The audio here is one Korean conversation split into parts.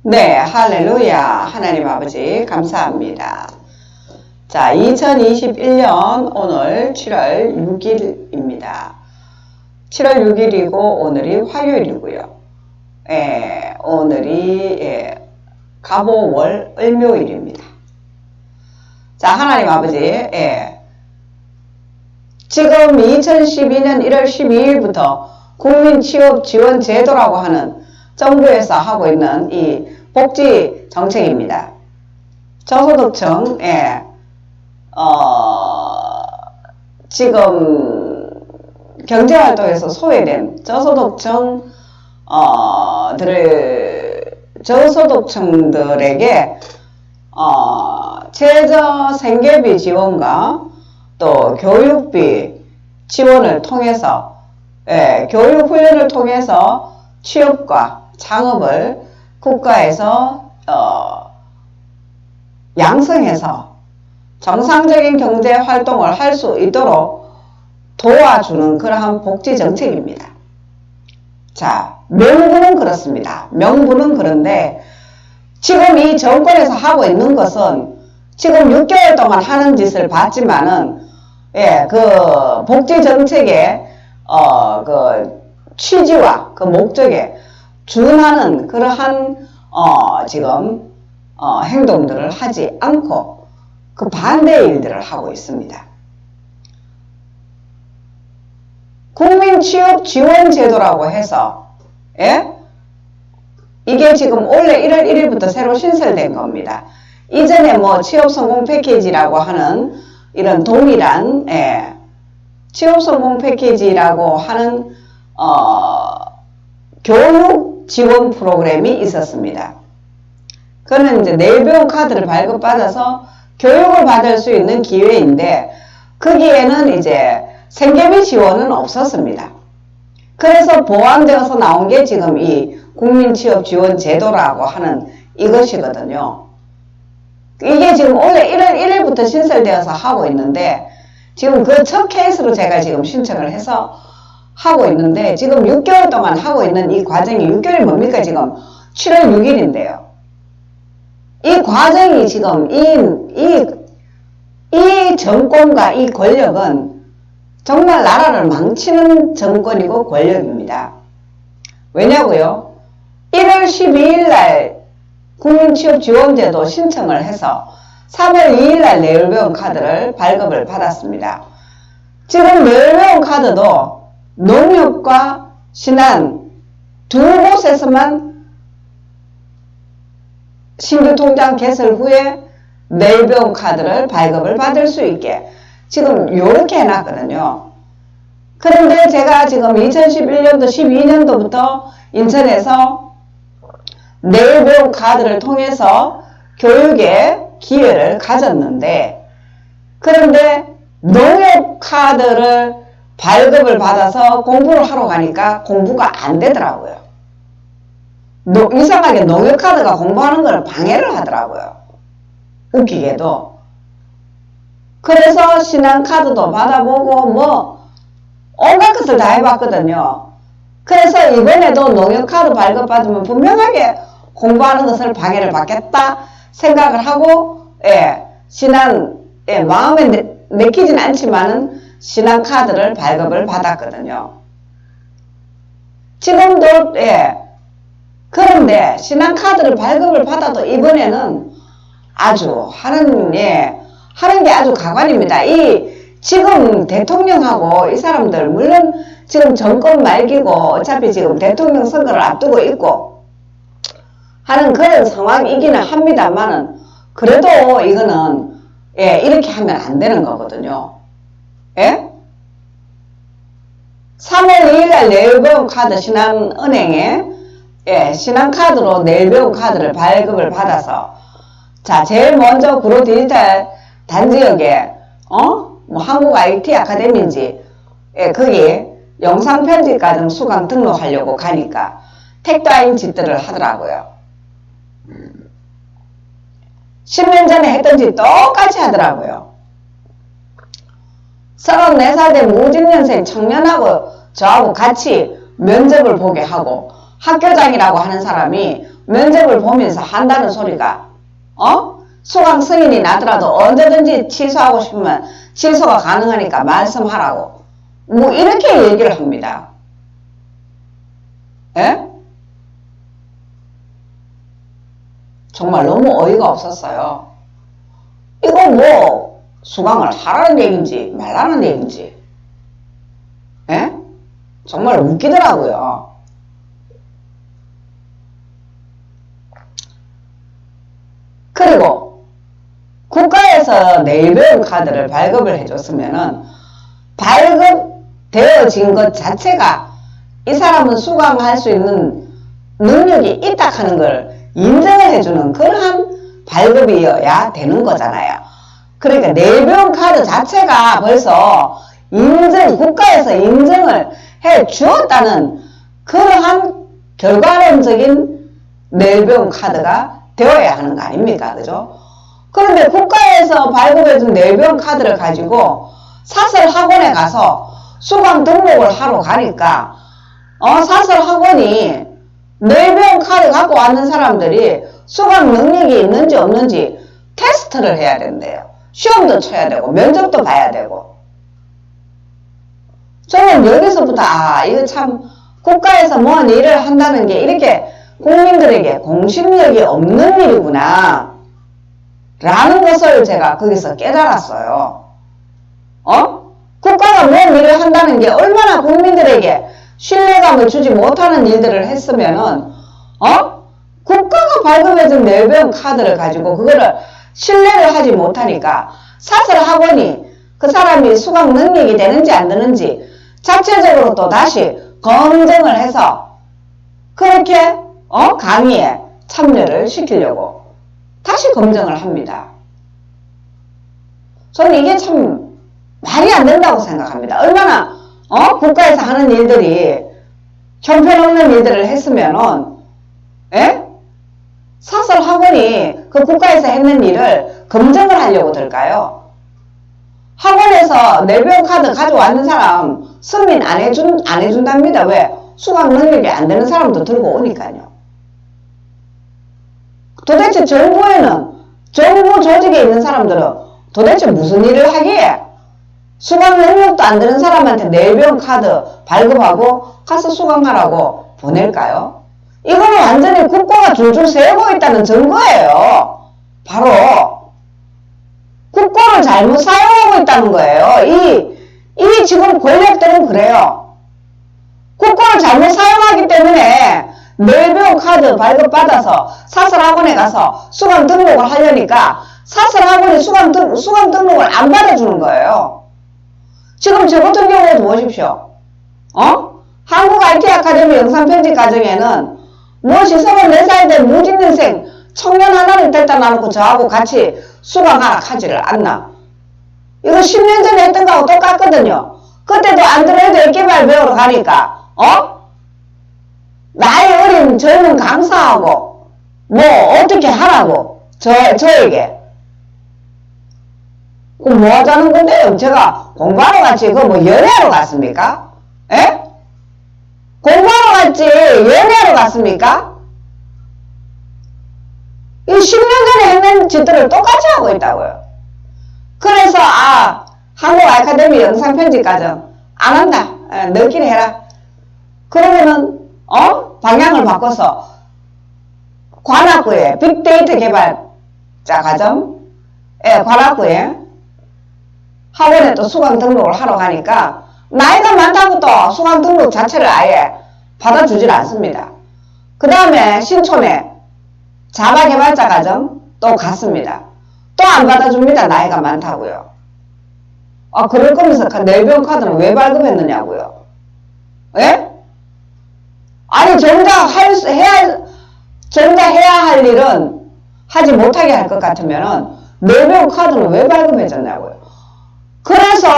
네, 할렐루야. 하나님 아버지 감사합니다. 자, 2021년 오늘 7월 6일입니다. 7월 6일이고 오늘이 화요일이고요. 오늘이 갑오월 을묘일입니다. 자, 하나님 아버지, 지금 2012년 1월 12일부터 국민취업지원제도라고 하는 정부에서 하고 있는 이 복지 정책입니다. 저소득층, 지금 경제활동에서 소외된 저소득층들에게 최저 생계비 지원과 또 교육비 지원을 통해서, 교육훈련을 통해서 취업과 창업을 국가에서 양성해서 정상적인 경제 활동을 할 수 있도록 도와주는 그러한 복지 정책입니다. 자, 명분은 그렇습니다. 명분은 그런데 지금 이 정권에서 하고 있는 것은 지금 6개월 동안 하는 짓을 봤지만은 그 복지 정책의 그 취지와 그 목적에 준하는 그러한 지금 행동들을 하지 않고 그 반대의 일들을 하고 있습니다. 국민취업지원제도라고 해서 이게 지금 올해 1월 1일부터 새로 신설된 겁니다. 이전에 뭐 취업성공 패키지라고 하는 이런 동일한 취업성공 패키지라고 하는 교육 지원 프로그램이 있었습니다. 그거는 이제 내일 배움 카드를 발급받아서 교육을 받을 수 있는 기회인데 거기에는 이제 생계비 지원은 없었습니다. 그래서 보완되어서 나온 게 지금 이 국민취업지원제도라고 하는 이것이거든요. 이게 지금 올해 1월 1일부터 신설되어서 하고 있는데 지금 그 첫 케이스로 제가 지금 신청을 해서 하고 있는데 지금 6개월 동안 하고 있는 이 과정이 6개월이 뭡니까? 지금 7월 6일인데요. 이 과정이 지금 이 정권과 이 권력은 정말 나라를 망치는 정권이고 권력입니다. 왜냐고요? 1월 12일 날 국민취업지원제도 신청을 해서 3월 2일 날 내일배움 카드를 발급을 받았습니다. 지금 내일배움 카드도 농협과 신안 두 곳에서만 신규 통장 개설 후에 내일배움 카드를 발급을 받을 수 있게 지금 이렇게 해놨거든요. 그런데 제가 지금 2011년도 12년도부터 인천에서 내일배움 카드를 통해서 교육의 기회를 가졌는데 그런데 농협 카드를 발급을 받아서 공부를 하러 가니까 공부가 안 되더라고요. 이상하게 농협카드가 공부하는 걸 방해를 하더라고요. 웃기게도. 그래서 신한카드도 받아보고 뭐 온갖 것을 다 해봤거든요. 그래서 이번에도 농협카드 발급받으면 분명하게 공부하는 것을 방해를 받겠다 생각을 하고 마음에 내키진 않지만은 신한카드를 발급을 받았거든요. 지금도 그런데 신한카드를 발급을 받아도 이번에는 아주 하는 게 아주 가관입니다. 지금 대통령하고 이 사람들 물론 지금 정권 말기고 어차피 지금 대통령 선거를 앞두고 있고 하는 그런 상황이기는 합니다만은 그래도 이거는 이렇게 하면 안 되는 거거든요. 3월 2일날 내일배움 카드 신한은행에 신한카드로 내일배움 카드를 발급을 받아서 자 제일 먼저 구로디지털 단지역에 뭐 한국 IT 아카데미인지 거기 영상편집과정 수강 등록하려고 가니까 택도아인 짓들을 하더라고요. 10년 전에 했던 짓 똑같이 하더라고요. 34살 된 무직년생 청년하고 저하고 같이 면접을 보게 하고 학교장이라고 하는 사람이 면접을 보면서 한다는 소리가 수강 승인이 나더라도 언제든지 취소하고 싶으면 취소가 가능하니까 말씀하라고 뭐 이렇게 얘기를 합니다. 예? 정말 너무 어이가 없었어요. 이거 뭐 수강을 하라는 얘기인지 말라는 얘기인지 예? 정말 웃기더라고요. 그리고 국가에서 내일 배움 카드를 발급을 해줬으면은 발급되어진 것 자체가 이 사람은 수강할 수 있는 능력이 있다 하는 걸 인정을 해주는 그러한 발급이어야 되는 거잖아요. 그러니까 내일 배움 카드 자체가 벌써 국가에서 인정을 해 주었다는 그러한 결과론적인 내일 배움 카드가 되어야 하는 거 아닙니까? 그죠? 그런데 국가에서 발급해준 내일 배움 카드를 가지고 사설학원에 가서 수강 등록을 하러 가니까 사설학원이 내일 배움 카드 갖고 왔는 사람들이 수강 능력이 있는지 없는지 테스트를 해야 된대요. 시험도 쳐야 되고 면접도 봐야 되고. 저는 여기서부터 이거 참 국가에서 뭔 일을 한다는 게 이렇게 국민들에게 공신력이 없는 일이구나 라는 것을 제가 거기서 깨달았어요. 국가가 뭔 일을 한다는 게 얼마나 국민들에게 신뢰감을 주지 못하는 일들을 했으면은 국가가 발급해준 내일 배움 카드를 가지고 그거를 신뢰를 하지 못하니까 사설학원이 그 사람이 수강 능력이 되는지 안 되는지 자체적으로 또 다시 검증을 해서 그렇게 강의에 참여를 시키려고 다시 검증을 합니다. 저는 이게 참 말이 안 된다고 생각합니다. 얼마나 국가에서 하는 일들이 형편없는 일들을 했으면은 사설학원이 그 국가에서 했는 일을 검증을 하려고 들까요? 학원에서 내일 배움 카드 가져왔는 사람 승인 안 해준답니다. 왜? 수강 능력이 안 되는 사람도 들고 오니까요. 도대체 정부 조직에 있는 사람들은 도대체 무슨 일을 하기에 수강 능력도 안 되는 사람한테 내일 배움 카드 발급하고 가서 수강하라고 보낼까요? 이거는 완전히 국가가 줄줄 세우고 있다는 증거예요. 바로 국가를 잘못 사용하고 있다는 거예요. 이 지금 권력들은 그래요. 국가를 잘못 사용하기 때문에 내일 배움 카드 발급받아서 사설학원에 가서 수강 등록을 하려니까 사설학원이 수강 등록을 안 받아주는 거예요. 지금 저 같은 경우도 보십시오. 한국 IT 아카데미 영상편집 과정에는 무엇이 34살 된 무진년생 청년 하나를 데려다 놔놓고 저하고 같이 수강하라 하지를 않나. 이거 10년 전에 했던 거하고 똑같거든요. 그때도 안드로이드 앱개발 배우러 가니까 나이 어린 젊은 강사하고 뭐 어떻게 하라고 저에게 그럼 뭐 하자는 건데요? 제가 공부하러 갔지 그거 뭐 연애하러 갔습니까? 에? 공부하러 갔지 연애하러 갔습니까? 이 10년 전에 했는 짓들을 똑같이 하고 있다고요. 그래서 한국 아카데미 영상편집과정 안 한다. 너끼리 해라. 그러면은 방향을 바꿔서 관악구에 빅데이터 개발자 과정 관악구에 학원에 또 수강 등록을 하러 가니까 나이가 많다고 또 수강 등록 자체를 아예 받아주질 않습니다. 그 다음에 신촌에 자바 개발자 과정 또 갔습니다. 또 안 받아줍니다. 나이가 많다고요. 그럴 거면서 내일 배움 카드는 왜 발급했느냐고요. 예? 아니 정작 해야 할 일은 하지 못하게 할 것 같으면은 내일 배움 카드는 왜 발급해줬냐고요. 그래서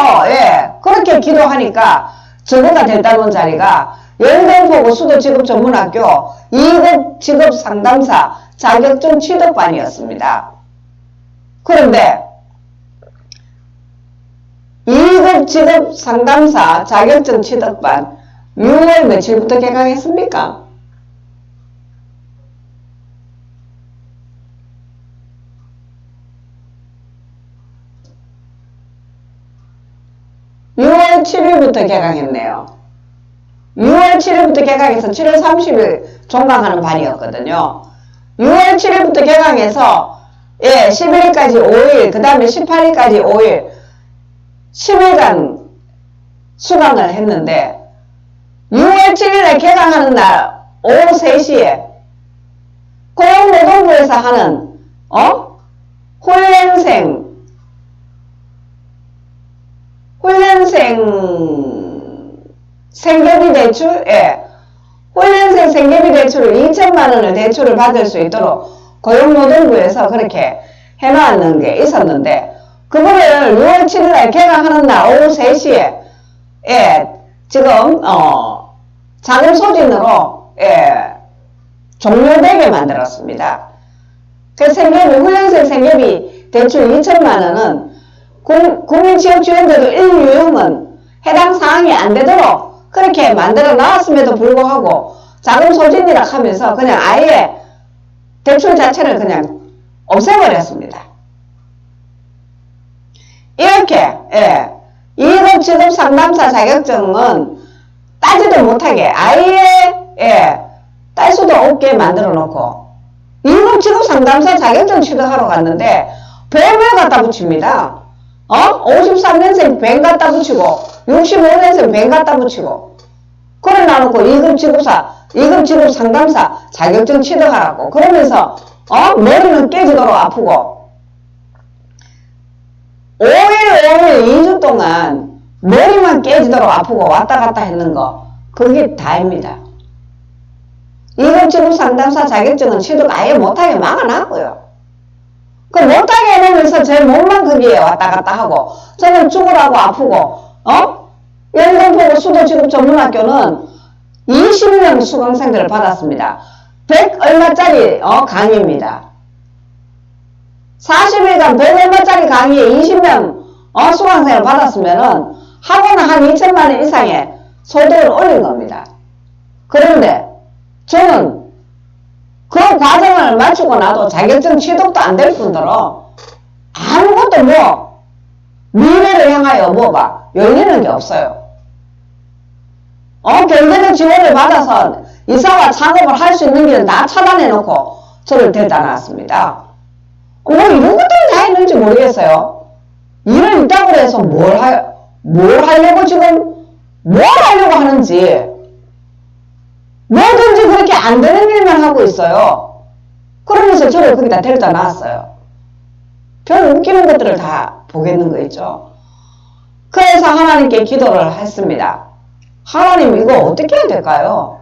그렇게 기도하니까 저거가 됐다는 자리가 영등포구 수도직업전문학교 2급 직업상담사 자격증 취득반이었습니다. 그런데 2급 직업상담사 자격증 취득반 6월 며칠부터 개강했습니까? 7일부터 개강했네요. 6월 7일부터 개강해서 7월 30일 종강하는 반이었거든요. 6월 7일부터 개강해서 11일까지 5일, 그 다음에 18일까지 5일, 10일간 수강을 했는데 6월 7일에 개강하는 날 오후 3시에 고용노동부에서 하는 훈련생 생계비 대출, 훈련생 생계비 대출을 2천만 원을 대출을 받을 수 있도록 고용노동부에서 그렇게 해놓았는 게 있었는데, 그거를 6월 7일에 개강하는 날 오후 3시에 지금 자금 소진으로 종료되게 만들었습니다. 그 생계비, 훈련생 생계비 대출 2천만 원은 국민취업지원제도 1, 유형은 해당 사항이 안 되도록 그렇게 만들어 놨음에도 불구하고 자금 소진이라 하면서 그냥 아예 대출 자체를 그냥 없애버렸습니다. 이렇게 이급 지급 상담사 자격증은 따지도 못하게 아예 딸 수도 없게 만들어 놓고, 이급 지급 상담사 자격증 취득하러 갔는데 뱀을 갖다 붙입니다. 53년생 뱀 갖다 붙이고 65년생 뱀 갖다 붙이고, 그래 놔놓고 이급 지급 상담사 자격증 취득하라고 그러면서 머리는 깨지도록 아프고 5일 2주 동안 머리만 깨지도록 아프고 왔다 갔다 했는 거, 그게 다입니다. 이급 지급 상담사 자격증은 취득 아예 못하게 막아놨고요. 그 못하게 해놓으면서 제 몸만 거기에 왔다 갔다 하고, 저는 죽으라고 아프고, 영등포구 수도지급 전문학교는 20명 수강생들을 받았습니다. 100 얼마짜리 강의입니다. 40일간 100 얼마짜리 강의에 20명 수강생을 받았으면은 학원은 한 2천만 원 이상의 소득을 올린 겁니다. 그런데 저는 그 과정을 마치고 나도 자격증 취득도 안 될 뿐더러 아무것도 미래를 향하여 열리는 게 없어요. 경제적 지원을 받아서 이사와 창업을 할 수 있는 길을 다 차단해 놓고 저를 데려다 놨습니다. 이런 것들을 다 했는지 모르겠어요. 일을 이따구로 해서 뭘 하려고 하는지, 뭐든지 그렇게 안 되는 일만 하고 있어요. 그러면서 저를 거기다 데려다 놨어요. 별 웃기는 것들을 다 보겠는 거 있죠. 그래서 하나님께 기도를 했습니다. 하나님, 이거 어떻게 해야 될까요?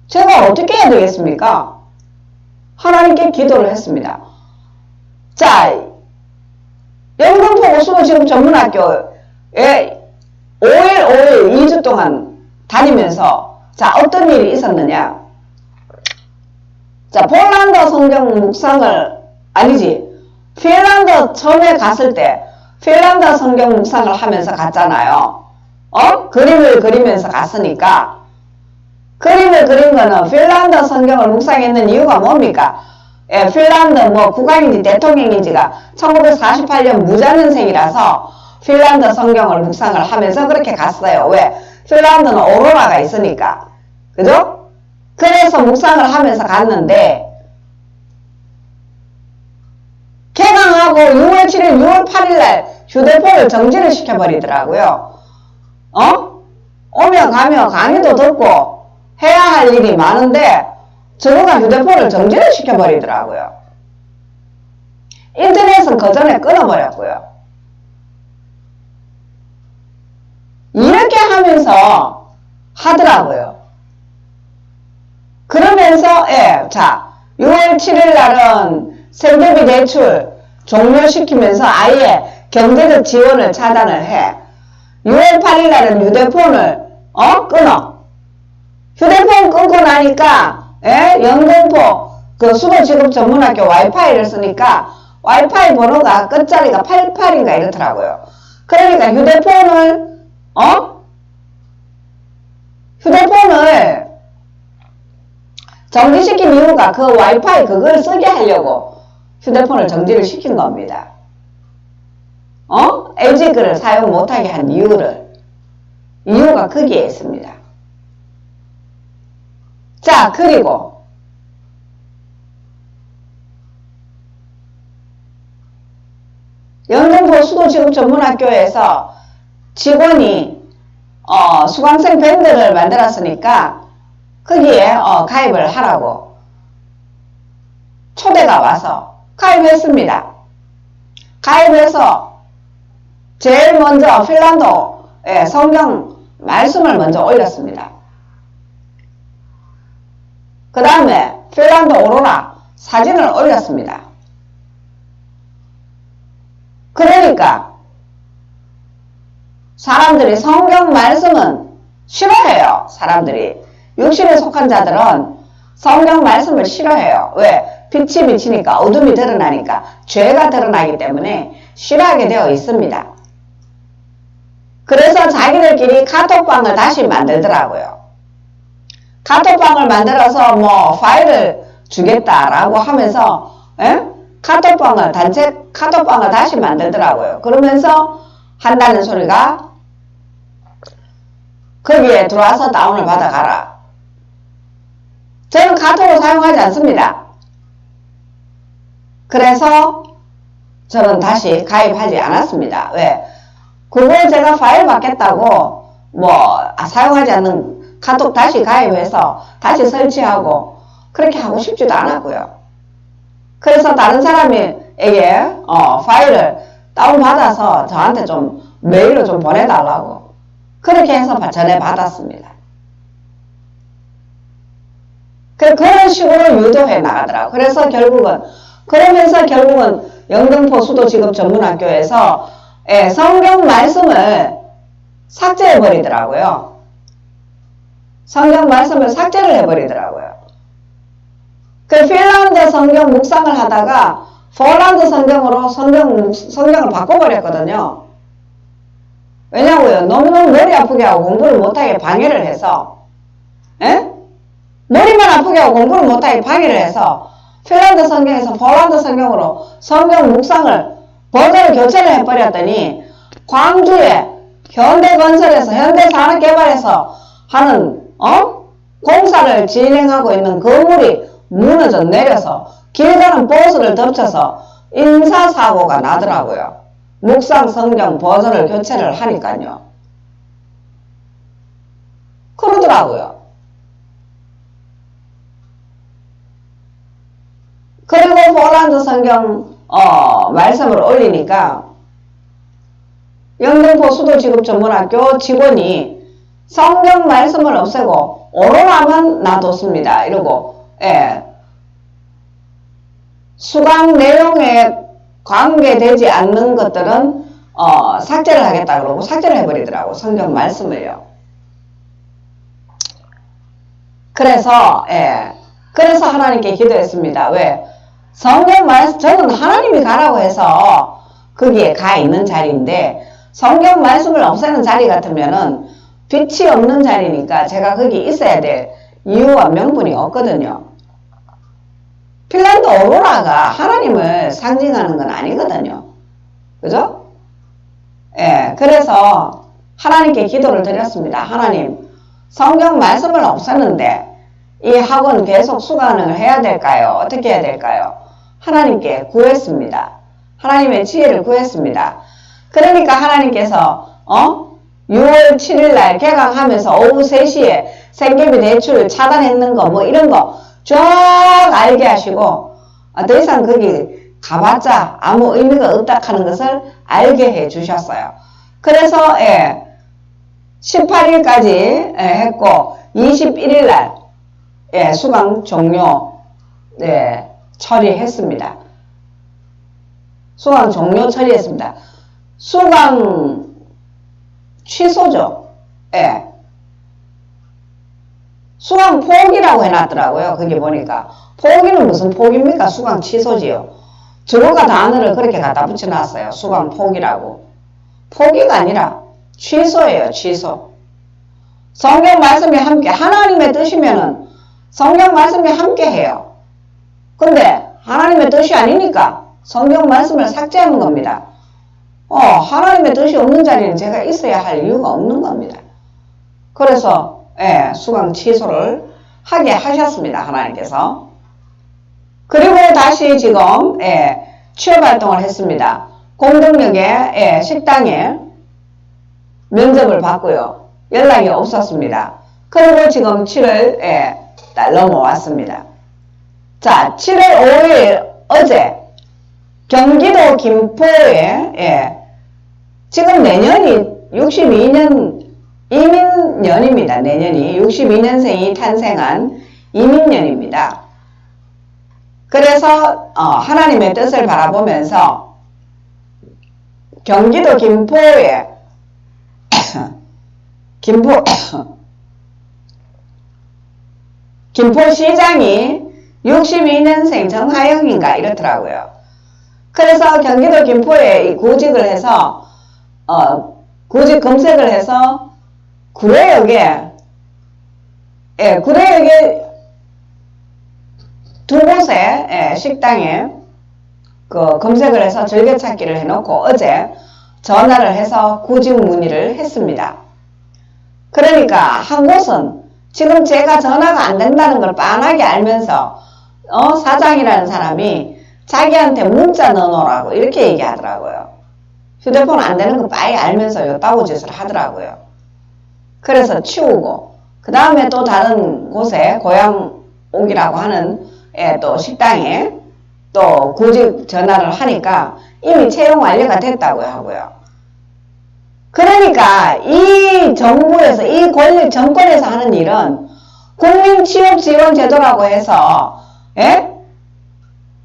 제가 어떻게 해야 되겠습니까? 하나님께 기도를 했습니다. 자, 영등포구 수도지급 전문학교에 5일 2주 동안 다니면서 자, 어떤 일이 있었느냐? 자, 폴란드 성경 묵상을, 핀란드 처음에 갔을 때 핀란드 성경 묵상을 하면서 갔잖아요. 그림을 그리면서 갔으니까, 그림을 그린 거는 핀란드 성경을 묵상했는 이유가 뭡니까? 핀란드 국왕인지 대통령인지가 1948년 무자년생이라서 핀란드 성경을 묵상을 하면서 그렇게 갔어요. 왜? 핀란드는 오로라가 있으니까. 그죠? 그래서 묵상을 하면서 갔는데, 개강하고 6월 7일, 6월 8일 날 휴대폰을 정지를 시켜버리더라고요. 오며 가며 강의도 듣고 해야 할 일이 많은데, 저거가 휴대폰을 정지를 시켜버리더라고요. 인터넷은 그 전에 끊어버렸고요. 이렇게 하면서 하더라고요. 그러면서, 자, 6월 7일 날은 생계비 대출 종료시키면서 아예 경제적 지원을 차단을 해. 6월 8일 날은 휴대폰을, 끊어. 휴대폰 끊고 나니까, 영등포 그 수도지급 전문학교 와이파이를 쓰니까 와이파이 번호가 끝자리가 88인가 이렇더라고요. 그러니까 휴대폰을 정지시킨 이유가 그 와이파이 그걸 쓰게 하려고 휴대폰을 정지를 시킨 겁니다. LG 글을 사용 못하게 한 이유가 거기에 있습니다. 자, 그리고 영등포 수도지급전문학교에서 직원이 수강생 밴드를 만들었으니까 거기에 가입을 하라고 초대가 와서 가입했습니다. 가입해서 제일 먼저 핀란드의 성경 말씀을 먼저 올렸습니다. 그 다음에 핀란드 오로라 사진을 올렸습니다. 그러니까 사람들이 성경 말씀은 싫어해요. 사람들이 육신에 속한 자들은 성경 말씀을 싫어해요. 왜? 빛이 비치니까 어둠이 드러나니까 죄가 드러나기 때문에 싫어하게 되어 있습니다. 그래서 자기들끼리 카톡방을 다시 만들더라고요. 카톡방을 만들어서 뭐 파일을 주겠다라고 하면서 카톡방을 단체 카톡방을 다시 만들더라고요. 그러면서 한다는 소리가 거기에 들어와서 다운을 받아가라. 저는 카톡을 사용하지 않습니다. 그래서 저는 다시 가입하지 않았습니다. 왜? 그거 제가 파일 받겠다고 사용하지 않는 카톡 다시 가입해서 다시 설치하고 그렇게 하고 싶지도 않았고요. 그래서 다른 사람에게 파일을 다운받아서 저한테 좀 메일로 좀 보내달라고 그렇게 해서 전해받았습니다. 그런 식으로 유도해 나가더라고요. 그러면서 결국은 영등포 수도지급전문학교에서 성경 말씀을 삭제해버리더라고요. 성경 말씀을 삭제를 해버리더라고요. 그 핀란드 성경 묵상을 하다가 폴란드 성경으로 성경을 바꿔버렸거든요. 왜냐고요? 너무너무 머리 아프게 하고 공부를 못하게 방해를 해서 머리만 아프게 하고 공부를 못하게 방해를 해서 핀란드 성경에서 폴란드 성경으로 성경 묵상을 버전을 교체를 해버렸더니 광주에 현대건설에서 현대산업개발에서 하는 공사를 진행하고 있는 건물이 무너져 내려서 길 가는 버스를 덮쳐서 인사사고가 나더라고요. 묵상 성경 버전을 교체를 하니까요. 그러더라고요. 그리고 폴란드 성경 말씀을 올리니까 영등포 수도지급전문학교 직원이 성경 말씀을 없애고 오로라만 놔뒀습니다. 이러고 수강 내용에 관계되지 않는 것들은 삭제를 하겠다 그러고 삭제를 해버리더라고. 성경 말씀을요. 그래서 하나님께 기도했습니다. 왜? 성경 말씀, 저는 하나님이 가라고 해서 거기에 가 있는 자리인데 성경 말씀을 없애는 자리 같으면은 빛이 없는 자리니까 제가 거기 있어야 될 이유와 명분이 없거든요. 핀란드 오로라가 하나님을 상징하는 건 아니거든요. 그죠? 그래서 하나님께 기도를 드렸습니다. 하나님, 성경 말씀을 없애는데 이 학원 계속 수강을 해야 될까요? 어떻게 해야 될까요? 하나님께 구했습니다. 하나님의 지혜를 구했습니다. 그러니까 하나님께서 6월 7일날 개강하면서 오후 3시에 생계비 대출 차단했는 거 이런 거 쫙 알게 하시고 더 이상 거기 가봤자 아무 의미가 없다 하는 것을 알게 해 주셨어요. 그래서 18일까지 했고 21일날 수강 종료 처리했습니다. 수강 종료 처리했습니다. 수강 취소죠. 수강 포기라고 해놨더라고요. 거기 보니까. 포기는 무슨 포기입니까? 수강 취소지요. 저거가 단어를 그렇게 갖다 붙여놨어요. 수강 포기라고. 포기가 아니라 취소예요. 취소. 성경 말씀이 함께, 하나님의 뜻이면은 성경 말씀이 함께 해요. 근데 하나님의 뜻이 아니니까 성경 말씀을 삭제하는 겁니다. 하나님의 뜻이 없는 자리는 제가 있어야 할 이유가 없는 겁니다. 그래서 수강 취소를 하게 하셨습니다. 하나님께서. 그리고 다시 지금 취업활동을 했습니다. 공동역의 식당에 면접을 받고요. 연락이 없었습니다. 그리고 지금 7월 달 넘어왔습니다. 자, 7월 5일 어제 경기도 김포에 지금 내년이 62년 이민년입니다. 내년이 62년생이 탄생한 이민년입니다. 그래서 하나님의 뜻을 바라보면서 경기도 김포에 김포시장이 62년생 정하영인가 이렇더라고요. 그래서 경기도 김포에 구직을 해서 구직 검색을 해서 구례역에 두 곳의 식당에 검색을 해서 즐겨찾기를 해놓고 어제 전화를 해서 구직 문의를 했습니다. 그러니까 한 곳은 지금 제가 전화가 안 된다는 걸 빤하게 알면서 사장이라는 사람이 자기한테 문자 넣어놓으라고 이렇게 얘기하더라고요. 휴대폰 안 되는 거 빠이 알면서 요따구 짓을 하더라고요. 그래서 치우고 그 다음에 또 다른 곳에 고향옥이라고 하는 또 식당에 또 구직 전화를 하니까 이미 채용 완료가 됐다고 하고요. 그러니까 이 정부에서 이 권력 정권에서 하는 일은 국민취업지원제도라고 해서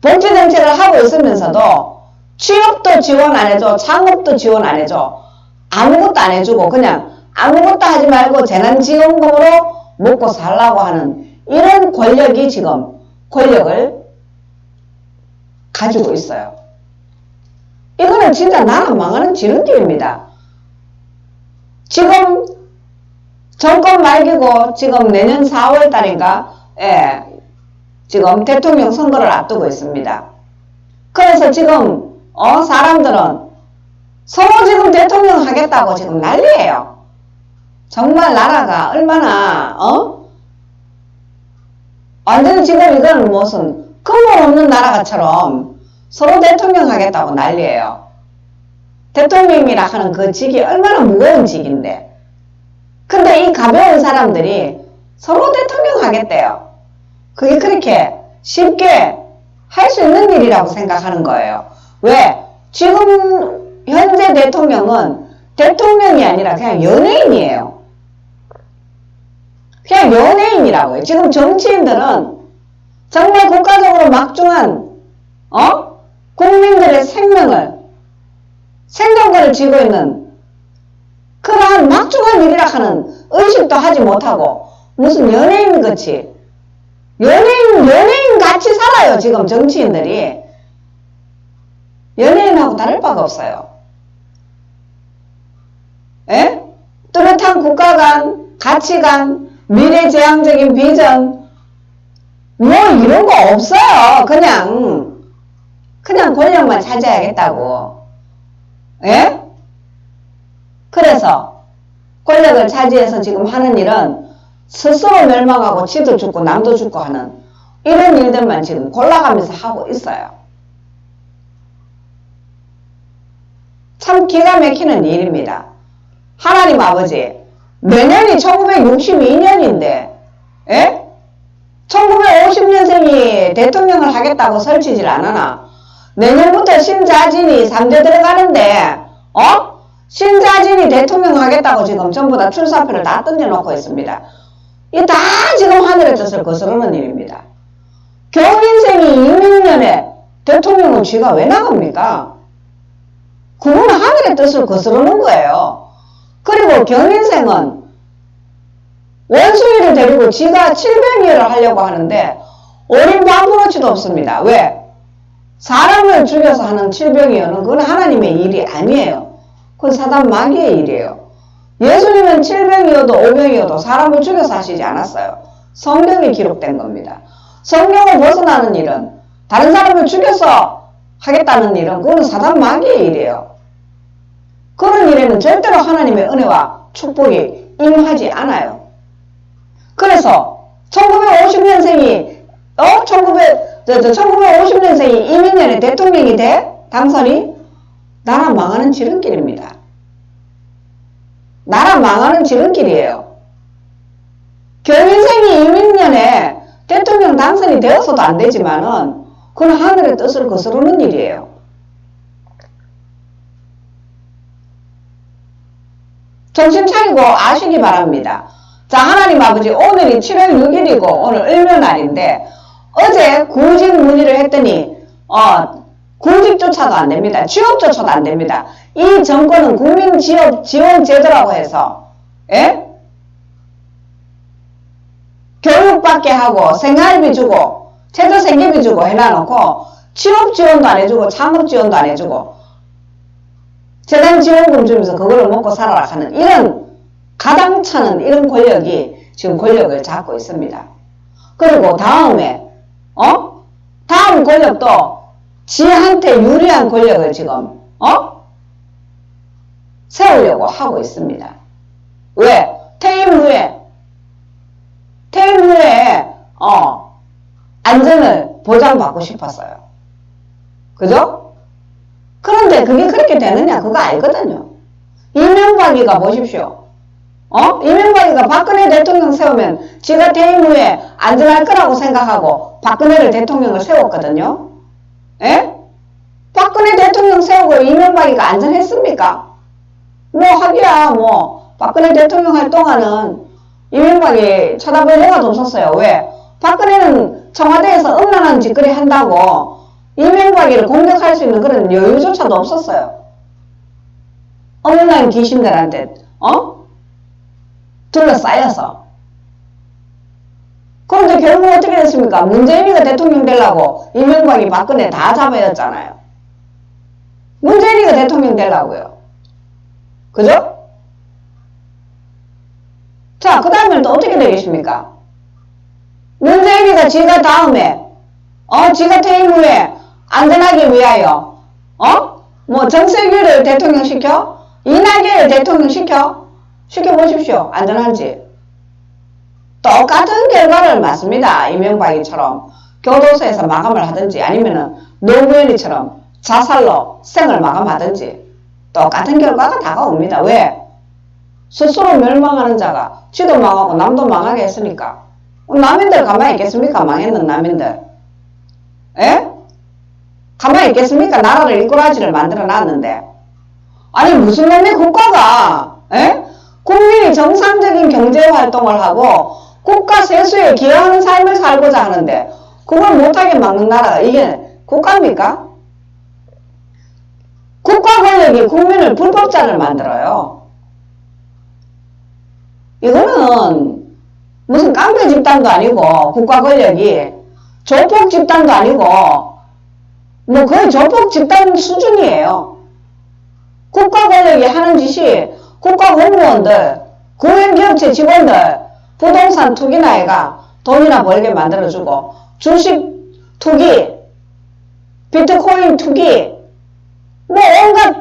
복지정책을 하고 있으면서도 취업도 지원 안 해줘, 창업도 지원 안 해줘, 아무것도 안 해주고 그냥 아무것도 하지 말고 재난지원금으로 먹고 살라고 하는 이런 권력이 지금 권력을 가지고 있어요. 이거는 진짜 나라 망하는 지름길입니다. 지금 정권 말기고 지금 내년 4월 달인가 지금 대통령 선거를 앞두고 있습니다. 그래서 지금 사람들은 서로 지금 대통령 하겠다고 지금 난리예요. 정말 나라가 얼마나 완전 지금 이건 무슨 근본 없는 나라처럼 서로 대통령 하겠다고 난리예요. 대통령이라 하는 그 직이 얼마나 무거운 직인데 근데 이 가벼운 사람들이 서로 대통령 하겠대요. 그게 그렇게 쉽게 할 수 있는 일이라고 생각하는 거예요. 왜? 지금 현재 대통령은 대통령이 아니라 그냥 연예인이에요. 그냥 연예인이라고요. 지금 정치인들은 정말 국가적으로 막중한 국민들의 생존권을 쥐고 있는 그러한 막중한 일이라 하는 의식도 하지 못하고 무슨 연예인 같이 연예인 같이 살아요. 지금 정치인들이 연예인하고 다를 바가 없어요. 뚜렷한 국가관, 가치관, 미래지향적인 비전 뭐 이런 거 없어요. 그냥 권력만 차지해야겠다고. 그래서 권력을 차지해서 지금 하는 일은 스스로 멸망하고 지도 죽고 남도 죽고 하는 이런 일들만 지금 골라가면서 하고 있어요. 참 기가 막히는 일입니다. 하나님 아버지, 내년이 1962년인데 1950년생이 대통령을 하겠다고 설치질 않으나 내년부터 신자진이 3대 들어가는데 신자진이 대통령 하겠다고 지금 전부 다 출사표를 다 던져놓고 있습니다. 이 다 지금 하늘의 뜻을 거스르는 일입니다. 경인생이 이민년에 대통령은 쥐가 왜 나갑니까? 그거는 하늘의 뜻을 거스르는 거예요. 그리고 경인생은 원숭이를 데리고 지가 칠병이어를 하려고 하는데 어린 방부러치도 없습니다. 왜? 사람을 죽여서 하는 칠병이어는 그건 하나님의 일이 아니에요. 그건 사단 마귀의 일이에요. 예수님은 칠병이어도 오병이어도 사람을 죽여서 하시지 않았어요. 성경에 기록된 겁니다. 성경을 벗어나는 일은 다른 사람을 죽여서 하겠다는 일은 그건 사단 마귀의 일이에요. 그런 일에는 절대로 하나님의 은혜와 축복이 임하지 않아요. 그래서 1950년생이 1950년생이 이민년에 대통령이 돼? 당선이? 나라 망하는 지름길입니다. 나라 망하는 지름길이에요. 경인생이 이민년에 대통령 당선이 되어서도 안 되지만은 그건 하늘의 뜻을 거스르는 일이에요. 정신 차리고 아시기 바랍니다. 자, 하나님 아버지, 오늘이 7월 6일이고 오늘 을묘날인데 어제 구직 문의를 했더니 구직조차도 안 됩니다. 취업조차도 안 됩니다. 이 정권은 국민지원제도라고 해서 교육받게 하고 생활비 주고 최저생계비 주고 해놔놓고 취업지원도 안 해주고 창업지원도 안 해주고 재단지원금 주면서 그걸로 먹고 살아라 하는 이런 가당차는 이런 권력이 지금 권력을 잡고 있습니다. 그리고 다음에 다음 권력도 지한테 유리한 권력을 지금 세우려고 하고 있습니다. 왜? 퇴임 후에 안전을 보장받고 싶었어요. 그죠? 그런데 그게 그렇게 되느냐 그거 알거든요. 이명박이가 보십시오. 이명박이가 박근혜 대통령 세우면 지가 퇴임 후에 안전할 거라고 생각하고 박근혜를 대통령을 세웠거든요. 박근혜 대통령 세우고 이명박이가 안전했습니까? 하기야 박근혜 대통령 할 동안은 이명박이 쳐다볼 여가도 없었어요. 왜? 박근혜는 청와대에서 음란한 짓거리 한다고 이명박이를 공격할 수 있는 그런 여유조차도 없었어요. 엄청난 귀신들한테 둘러싸여서. 그런데 결국 어떻게 됐습니까? 문재인이가 대통령 되려고 이명박이 박근혜 다 잡아였잖아요. 문재인이가 대통령 되려고요. 그죠? 자, 그 다음에는 또 어떻게 되겠습니까? 문재인이가 지가 다음에 지가 퇴임 후에 안전하기 위하여 정세균을 대통령 시켜? 이낙연을 대통령 시켜보십시오. 안전한지. 똑같은 결과를 맞습니다. 이명박이처럼 교도소에서 마감을 하든지 아니면은 노무현이처럼 자살로 생을 마감하든지 똑같은 결과가 다가옵니다. 왜? 스스로 멸망하는 자가 지도 망하고 남도 망하게 했으니까. 남인들 가만히 있겠습니까? 망했는 남인들. 가만히 있겠습니까? 나라를 이꾸라지를 만들어 놨는데. 아니 무슨 놈의 국가가 국민이 정상적인 경제활동을 하고 국가 세수에 기여하는 삶을 살고자 하는데 그걸 못하게 막는 나라가 이게 국가입니까? 국가 권력이 국민을 불법자를 만들어요. 이거는 무슨 깡패 집단도 아니고 국가 권력이 조폭 집단도 아니고 거의 조폭 집단 수준이에요. 국가 권력이 하는 짓이 국가 공무원들, 국영기업체 직원들 부동산 투기나 해가 돈이나 벌게 만들어주고 주식 투기, 비트코인 투기 온갖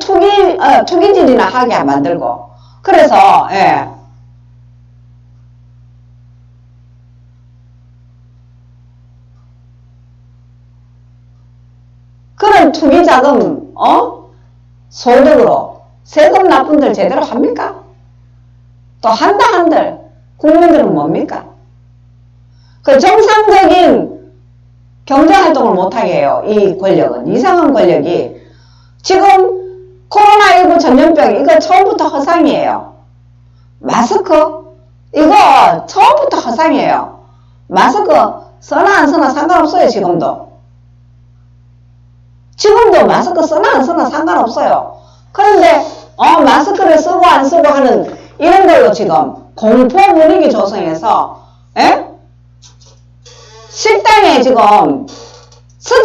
투기질이나 하게 만들고 그래서 그런 투기자금 소득으로 세금 납분들 제대로 합니까? 또 한다 한들 국민들은 뭡니까? 그 정상적인 경제활동을 못하게 해요. 이 권력은. 이상한 권력이 지금 코로나19 전염병 이거 처음부터 허상이에요. 마스크 이거 처음부터 허상이에요. 마스크 써나 안 써나 상관없어요. 지금도 마스크 써나 안 써나 상관없어요. 그런데 마스크를 쓰고 안 쓰고 하는 이런 걸로 지금 공포 분위기 조성해서 식당에 지금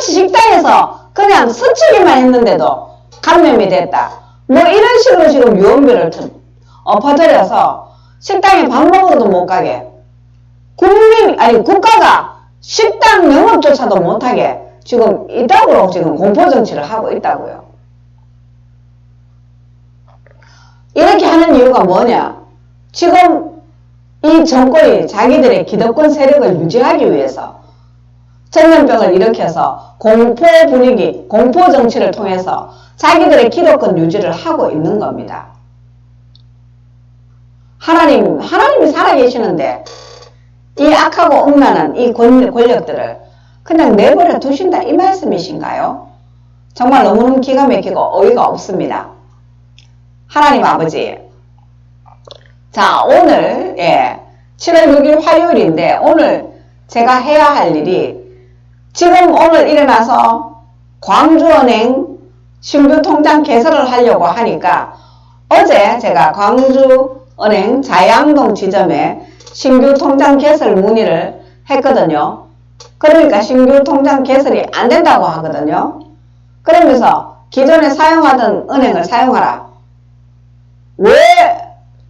식당에서 그냥 스치기만 했는데도 감염이 됐다. 이런 식으로 지금 유언비를 퍼뜨려서 식당에 밥 먹어도 못 가게 국가가 식당 영업조차도 못하게 지금 이따구로 지금 공포정치를 하고 있다고요. 이렇게 하는 이유가 뭐냐? 지금 이 정권이 자기들의 기득권 세력을 유지하기 위해서 전염병을 일으켜서 공포 분위기, 공포 정치를 통해서 자기들의 기득권 유지를 하고 있는 겁니다. 하나님이 살아계시는데 이 악하고 음란한 이 권력들을 그냥 내버려 두신다 이 말씀이신가요? 정말 너무너무 기가 막히고 어이가 없습니다. 하나님 아버지, 자 오늘 7월 6일 화요일인데 오늘 제가 해야 할 일이 지금 오늘 일어나서 광주은행 신규 통장 개설을 하려고 하니까 어제 제가 광주은행 자양동 지점에 신규 통장 개설 문의를 했거든요. 그러니까 신규 통장 개설이 안 된다고 하거든요. 그러면서 기존에 사용하던 은행을 사용하라. 왜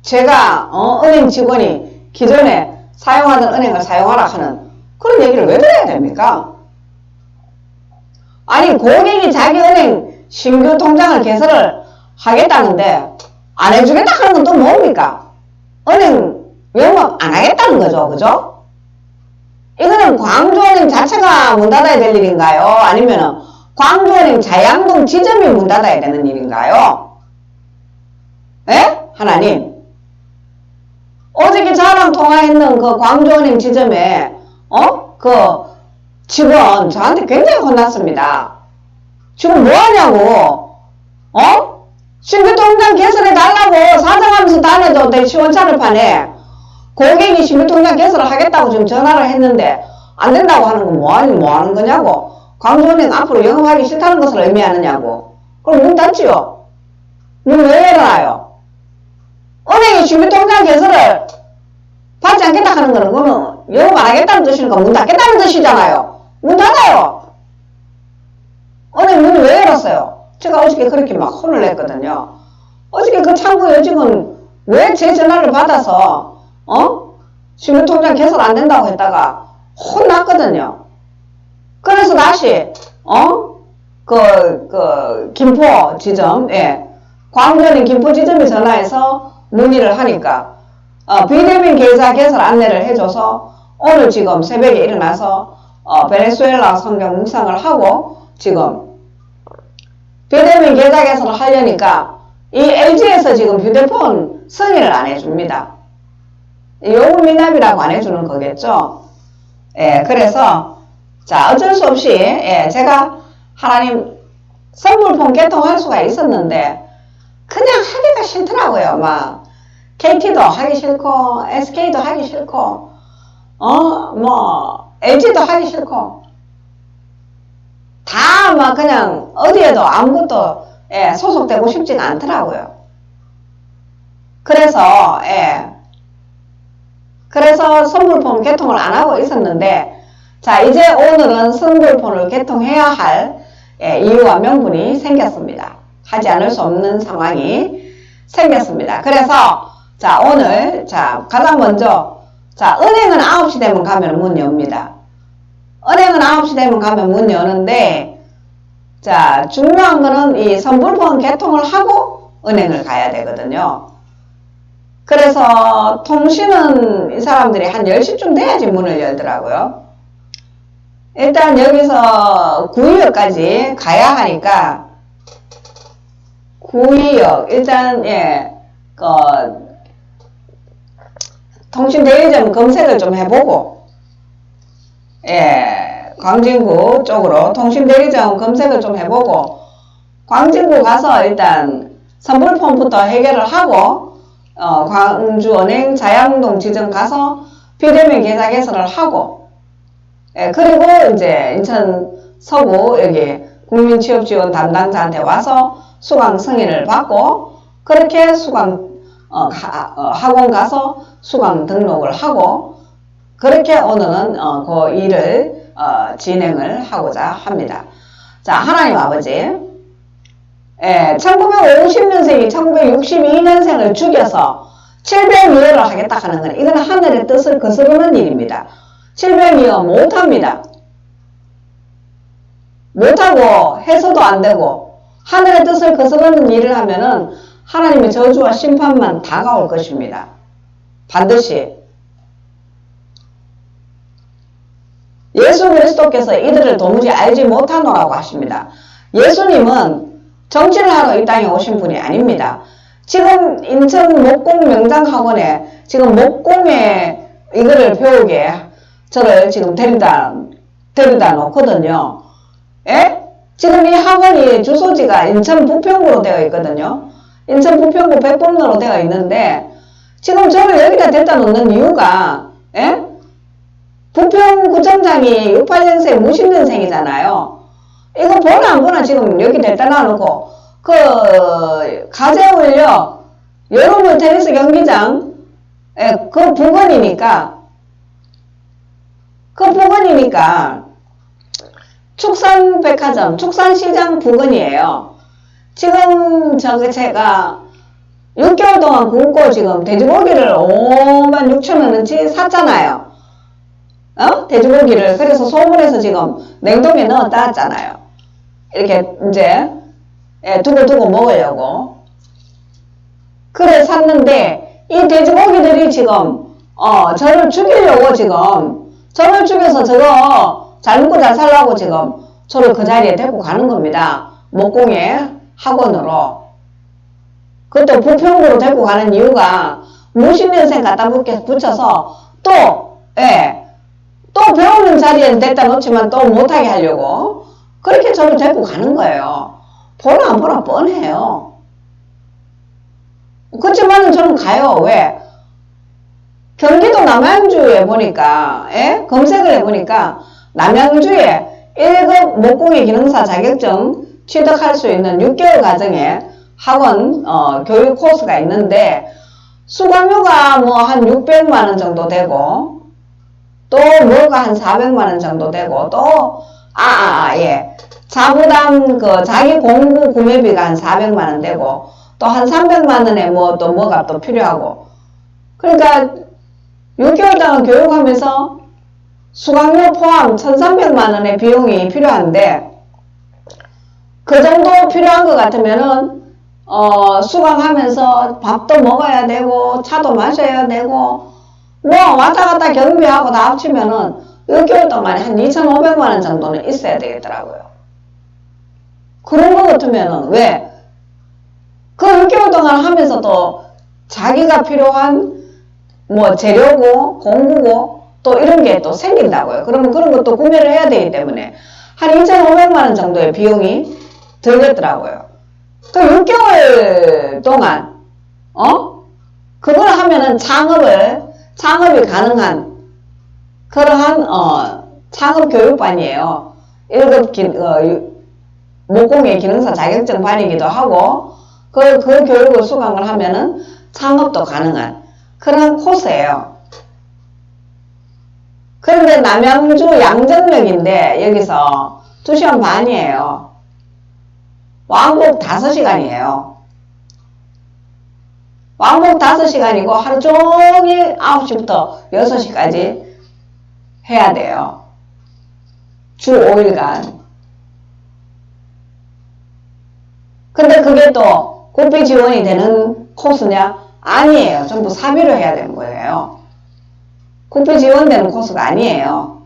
제가 은행 직원이 기존에 사용하던 은행을 사용하라 하는 그런 얘기를 왜 들어야 됩니까? 아니 고객이 자기 은행 신규 통장을 개설을 하겠다는데 안 해주겠다 하는 건 또 뭡니까? 은행 영업 안 하겠다는 거죠. 그죠? 이거는 광주은행 자체가 문 닫아야 될 일인가요? 아니면 광주은행 자양동 지점이 문 닫아야 되는 일인가요? 예? 하나님. 어저께 저랑 통화했는 그 광주은행 지점에 그 직원 저한테 굉장히 혼났습니다. 지금 뭐하냐고 신규 통장 개설해 달라고 사정하면서 다녀도 시원찮을 판에 고객이 신규 통장 개설을 하겠다고 지금 전화를 했는데 안 된다고 하는 건 뭐하는 거냐고. 광주은행 앞으로 영업하기 싫다는 것을 의미하느냐고. 그럼 문 닫지요. 문 왜 열어놔요? 은행이 신규 통장 개설을 받지 않겠다 하는 거는 그거는 영업 안 하겠다는 뜻이니까 문 닫겠다는 뜻이잖아요. 문 닫아요. 은행 문을 왜 열었어요? 제가 어저께 그렇게 막 혼을 냈거든요. 어저께 그 창구 여직은 왜 제 전화를 받아서 신규 통장 개설 안 된다고 했다가 혼났거든요. 그래서 다시 김포 지점, 광주은행 김포 지점에 전화해서 문의를 하니까 비대면 계좌 개설 안내를 해줘서 오늘 지금 새벽에 일어나서 베네수엘라 성경 묵상을 하고 지금 비대면 계좌 개설을 하려니까 이 LG에서 지금 휴대폰 승인을 안 해줍니다. 요금 미납이라고 안 해주는 거겠죠. 그래서 자 어쩔 수 없이 제가 하나님 선물폰 개통할 수가 있었는데 그냥 하기가 싫더라고요. 막 KT도 하기 싫고 SK도 하기 싫고 LG도 하기 싫고 다 막 그냥 어디에도 아무것도 소속되고 싶지가 않더라고요. 그래서 선물폰 개통을 안 하고 있었는데 자 이제 오늘은 선물폰을 개통해야 할 이유와 명분이 생겼습니다. 하지 않을 수 없는 상황이 생겼습니다. 그래서 자 오늘 자 가장 먼저 자 은행은 9시 되면 가면 문 엽니다. 은행은 9시 되면 가면 문 여는데 자 중요한 거는 이 선불폰 개통을 하고 은행을 가야 되거든요. 그래서 통신은 이 사람들이 한 10시쯤 돼야지 문을 열더라고요. 일단 여기서 구의역까지 가야 하니까 구의역 일단 통신 대리점 검색을 좀 해보고 광진구 쪽으로 통신 대리점 검색을 좀 해보고 광진구 가서 일단 선불폰부터 해결을 하고 광주은행 자양동 지점 가서 비대면 계좌 개설을 하고 그리고 이제 인천 서구 여기 국민취업지원 담당자한테 와서 수강 승인을 받고 그렇게 수강 학원 가서 수강 등록을 하고 그렇게 오늘은 그 일을 진행을 하고자 합니다. 자 하나님 아버지 1950년생이 1962년생을 죽여서 700미어를 하겠다 하는 건 이건 하늘의 뜻을 거스르는 일입니다. 700미어 못합니다. 못하고 해서도 안되고 하늘의 뜻을 거스르는 일을 하면은 하나님의 저주와 심판만 다가올 것입니다. 반드시. 예수 그리스도께서 이들을 도무지 알지 못하노라고 하십니다. 예수님은 정치를 하러 이 땅에 오신 분이 아닙니다. 지금 인천 목공 명장학원에 지금 목공에 이거를 배우게 저를 지금 데려다 놓거든요. 예? 지금 이 학원이 주소지가 인천 부평구로 되어 있거든요. 인천 부평구 백범로로 되어 있는데 지금 저를 여기다 데려다 놓는 이유가 예? 부평구청장이 68년생 무신년생이잖아요. 이거 보나 안 보나 지금 여기 데려다 놔놓고 그 가재울려 여러분 테니스 경기장 그 부근이니까 축산백화점 축산시장 부근이에요. 지금 제가 6개월 동안 굶고 지금 돼지고기를 56,000원어치 샀잖아요. 돼지고기를. 그래서 소분해서 지금 냉동에 넣어 놨잖아요. 이렇게 이제 두고 먹으려고. 그래 샀는데 이 돼지고기들이 지금 저를 죽이려고 지금 저를 죽여서 저거 잘 먹고 잘 살라고 지금 저를 그 자리에 데리고 가는 겁니다. 목공의 학원으로. 그것도 부평구로 데리고 가는 이유가 무신년생 갖다 붙여서 또 배우는 자리에 데려다 놓지만 또 못하게 하려고 그렇게 저를 데리고 가는 거예요. 보나 안 보나 뻔해요. 그렇지만은 저는 가요. 왜? 경기도 남양주에 보니까 검색을 해보니까 남양주에 1급 목공의 기능사 자격증 취득할 수 있는 6개월 과정의 학원 교육 코스가 있는데 수강료가 뭐 한 600만원 정도 되고 또 뭐가 한 400만원 정도 되고 또 자부담 그 자기 공부 구매비가 한 400만원 되고 또 한 300만원에 뭐 또 뭐가 또 필요하고 그러니까 6개월 동안 교육하면서 수강료 포함 1300만원의 비용이 필요한데 그 정도 필요한 것 같으면은 수강하면서 밥도 먹어야 되고 차도 마셔야 되고 뭐 왔다 갔다 경비하고 다 합치면은 6개월 동안에 한 2,500만원 정도는 있어야 되겠더라고요. 그런 거 같으면은 왜? 그 6개월 동안 하면서도 자기가 필요한 뭐 재료고 공구고 또 이런 게 또 생긴다고요. 그러면 그런 것도 구매를 해야 되기 때문에 한 2,500만원 정도의 비용이 들겠더라고요. 그 6개월 동안 그걸 하면은 창업이 가능한 그러한 창업 교육반이에요. 1급 목공의 기능사 자격증 반이기도 하고 그 교육을 수강을 하면은 창업도 가능한 그런 코스예요. 그런데 남양주 양정역인데 여기서 2시간 반이에요. 왕복 5시간이에요. 왕복 5시간이고 하루 종일 9시부터 6시까지 해야 돼요. 주 5일간. 근데 그게 또 국비 지원이 되는 코스냐? 아니에요. 전부 사비로 해야 되는 거예요. 국비 지원되는 코스가 아니에요.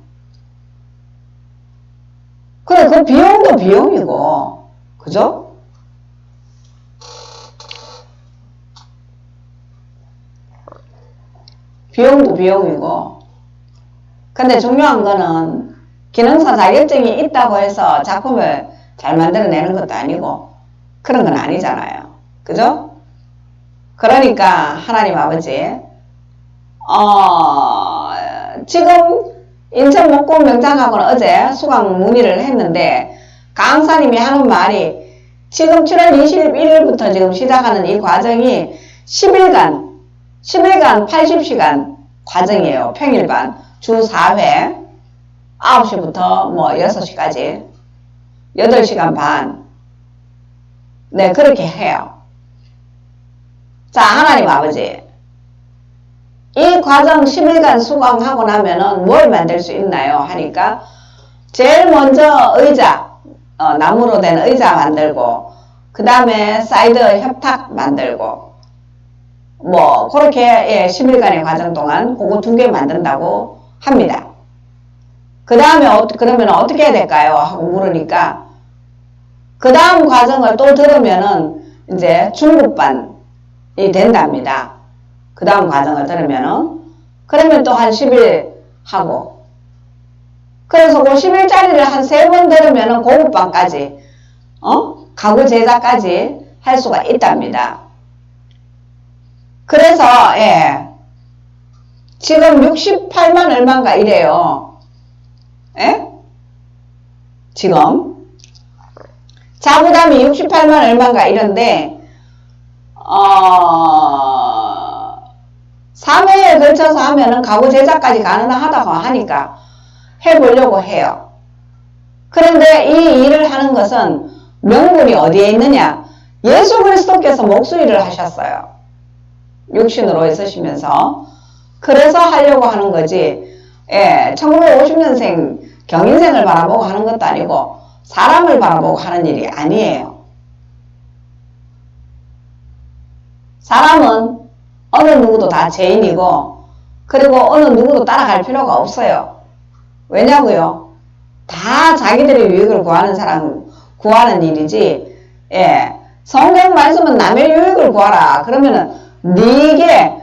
그래, 그 비용도 비용이고, 그죠? 비용도 비용이고. 근데 중요한 거는 기능사 자격증이 있다고 해서 작품을 잘 만들어내는 것도 아니고 그런 건 아니잖아요. 그죠? 그러니까 하나님 아버지 지금 인천 목공 명장학원 어제 수강 문의를 했는데 강사님이 하는 말이 지금 7월 21일부터 지금 시작하는 이 과정이 10일간 80시간 과정이에요. 평일반 주 4회 9시부터 뭐 6시까지 8시간 반. 네, 그렇게 해요. 자, 하나님 아버지 이 과정 10일간 수강하고 나면은 뭘 만들 수 있나요? 하니까 제일 먼저 의자 나무로 된 의자 만들고 그 다음에 사이드 협탁 만들고 뭐 그렇게 10일간의 과정 동안 그거 2개 만든다고 합니다. 그 다음에 그러면 어떻게 해야 될까요? 하고 물으니까 그 다음 과정을 또 들으면은 이제 중급반이 된답니다. 그 다음 과정을 들으면은 그러면 또 한 10일 하고 그래서 그 10일짜리를 한 3번 들으면은 고급반까지 가구 제작까지 할 수가 있답니다. 그래서 지금 68만 얼마인가 이래요. 지금 자부담이 68만 얼마인가 이런데 3회에 걸쳐서 하면은 가구 제작까지 가능하다고 하니까 해보려고 해요. 그런데 이 일을 하는 것은 명분이 어디에 있느냐? 예수 그리스도께서 목수일을 하셨어요. 육신으로 있으시면서. 그래서 하려고 하는 거지. 1950년생 경인생을 바라보고 하는 것도 아니고 사람을 바라보고 하는 일이 아니에요. 사람은 어느 누구도 다 죄인이고 그리고 어느 누구도 따라갈 필요가 없어요. 왜냐고요? 다 자기들의 유익을 구하는 사람 구하는 일이지. 성경 말씀은 남의 유익을 구하라. 그러면은 네게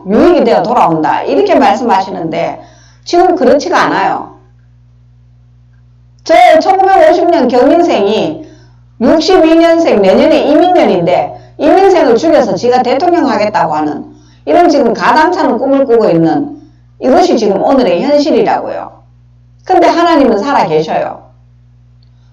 유익이 되어 돌아온다. 이렇게 말씀하시는데 지금 그렇지가 않아요. 저 1950년 경인생이 62년생 내년에 이민년인데 이민생을 죽여서 지가 대통령 하겠다고 하는 이런 지금 가당찮은 꿈을 꾸고 있는 이것이 지금 오늘의 현실이라고요. 근데 하나님은 살아 계셔요.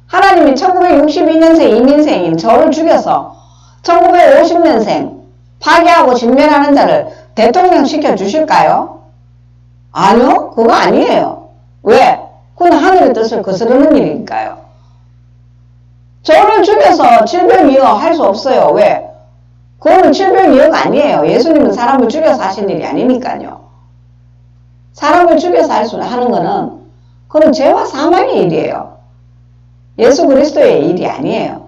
하나님이 1962년생 이민생인 저를 죽여서 1950년생 파괴하고 진멸하는 자를 대통령 시켜주실까요? 아니요. 그거 아니에요. 왜? 그건 하늘의 뜻을 거스르는 일이니까요. 저를 죽여서 칠병이어 할 수 없어요. 왜? 그거는 칠병이어가 아니에요. 예수님은 사람을 죽여서 하신 일이 아니니까요. 사람을 죽여서 하는 거는 그건 죄와 사망의 일이에요. 예수 그리스도의 일이 아니에요.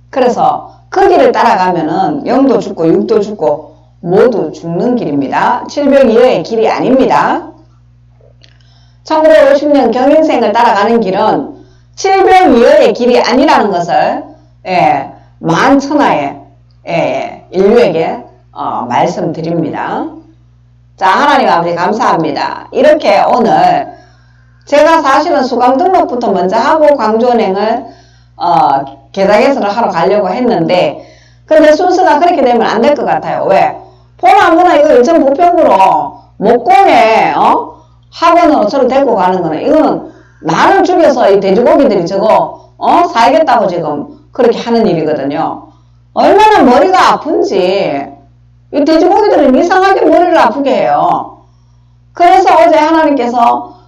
그래서 그 길을 따라가면은 영도 죽고 육도 죽고 모두 죽는 길입니다. 칠병이어의 길이 아닙니다. 1950년 경인생을 따라가는 길은 칠병이어의 길이 아니라는 것을 만천하의 인류에게 말씀드립니다. 자, 하나님 아버지 감사합니다. 이렇게 오늘 제가 사실은 수강 등록부터 먼저 하고 광주은행을 계좌개설을 하러 가려고 했는데 근데 순서가 그렇게 되면 안 될 것 같아요. 왜? 아무나 이거 인천 부평구로 목공에 학원으로 저를 데리고 가는 거는 이거는 나를 죽여서 이 돼지고기들이 저거 살겠다고 지금 그렇게 하는 일이거든요. 얼마나 머리가 아픈지 이 돼지고기들은 이상하게 머리를 아프게 해요. 그래서 어제 하나님께서